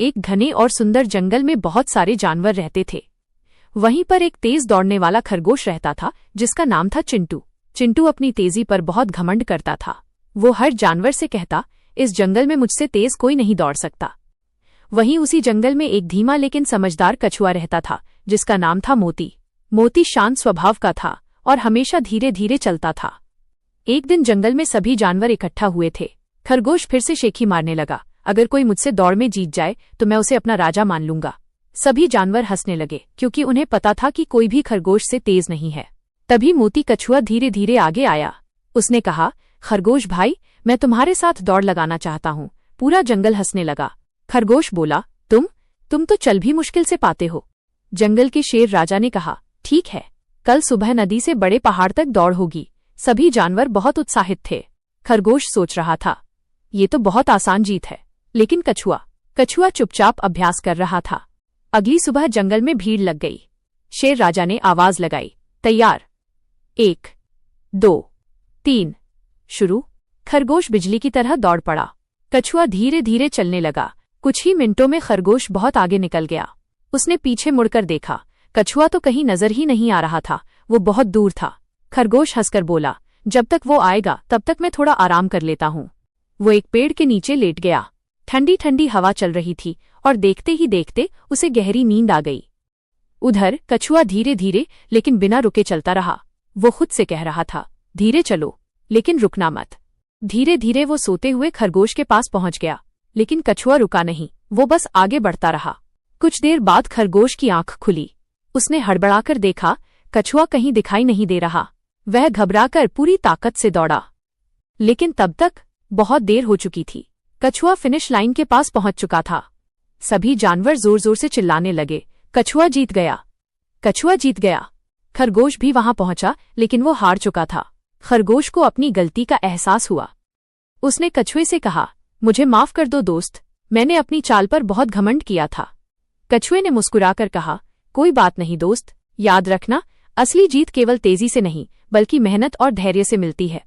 एक घने और सुंदर जंगल में बहुत सारे जानवर रहते थे। वहीं पर एक तेज दौड़ने वाला खरगोश रहता था जिसका नाम था चिंटू। चिंटू अपनी तेजी पर बहुत घमंड करता था। वो हर जानवर से कहता, इस जंगल में मुझसे तेज कोई नहीं दौड़ सकता। वहीं उसी जंगल में एक धीमा लेकिन समझदार कछुआ रहता था जिसका नाम था मोती। मोती शांत स्वभाव का था और हमेशा धीरे धीरे चलता था। एक दिन जंगल में सभी जानवर इकट्ठा हुए थे। खरगोश फिर से शेखी मारने लगा, अगर कोई मुझसे दौड़ में जीत जाए तो मैं उसे अपना राजा मान लूंगा। सभी जानवर हंसने लगे क्योंकि उन्हें पता था कि कोई भी खरगोश से तेज नहीं है। तभी मोती कछुआ धीरे धीरे आगे आया। उसने कहा, खरगोश भाई, मैं तुम्हारे साथ दौड़ लगाना चाहता हूँ। पूरा जंगल हंसने लगा। खरगोश बोला, तुम तो चल भी मुश्किल से पाते हो। जंगल के शेर राजा ने कहा, ठीक है, कल सुबह नदी से बड़े पहाड़ तक दौड़ होगी। सभी जानवर बहुत उत्साहित थे। खरगोश सोच रहा था, ये तो बहुत आसान जीत है। लेकिन कछुआ चुपचाप अभ्यास कर रहा था। अगली सुबह जंगल में भीड़ लग गई। शेर राजा ने आवाज लगाई, तैयार, 1, 2, 3, शुरू। खरगोश बिजली की तरह दौड़ पड़ा। कछुआ धीरे धीरे चलने लगा। कुछ ही मिनटों में खरगोश बहुत आगे निकल गया। उसने पीछे मुड़कर देखा। कछुआ तो कहीं नजर ही नहीं आ रहा था, वो बहुत दूर था। खरगोश हंसकर बोला, जब तक वो आएगा तब तक मैं थोड़ा आराम कर लेता हूँ। वो एक पेड़ के नीचे लेट गया। ठंडी ठंडी हवा चल रही थी और देखते ही देखते उसे गहरी नींद आ गई। उधर कछुआ धीरे धीरे लेकिन बिना रुके चलता रहा। वो खुद से कह रहा था, धीरे चलो लेकिन रुकना मत। धीरे धीरे वो सोते हुए खरगोश के पास पहुंच गया, लेकिन कछुआ रुका नहीं, वो बस आगे बढ़ता रहा। कुछ देर बाद खरगोश की आंख खुली। उसने हड़बड़ाकर देखा, कछुआ कहीं दिखाई नहीं दे रहा। वह घबराकर पूरी ताकत से दौड़ा, लेकिन तब तक बहुत देर हो चुकी थी। कछुआ फिनिश लाइन के पास पहुंच चुका था। सभी जानवर जोर जोर से चिल्लाने लगे, कछुआ जीत गया, कछुआ जीत गया। खरगोश भी वहां पहुंचा, लेकिन वो हार चुका था। खरगोश को अपनी गलती का एहसास हुआ। उसने कछुए से कहा, मुझे माफ कर दो दोस्त, मैंने अपनी चाल पर बहुत घमंड किया था। कछुए ने मुस्कुराकर कहा, कोई बात नहीं दोस्त, याद रखना, असली जीत केवल तेजी से नहीं बल्कि मेहनत और धैर्य से मिलती है।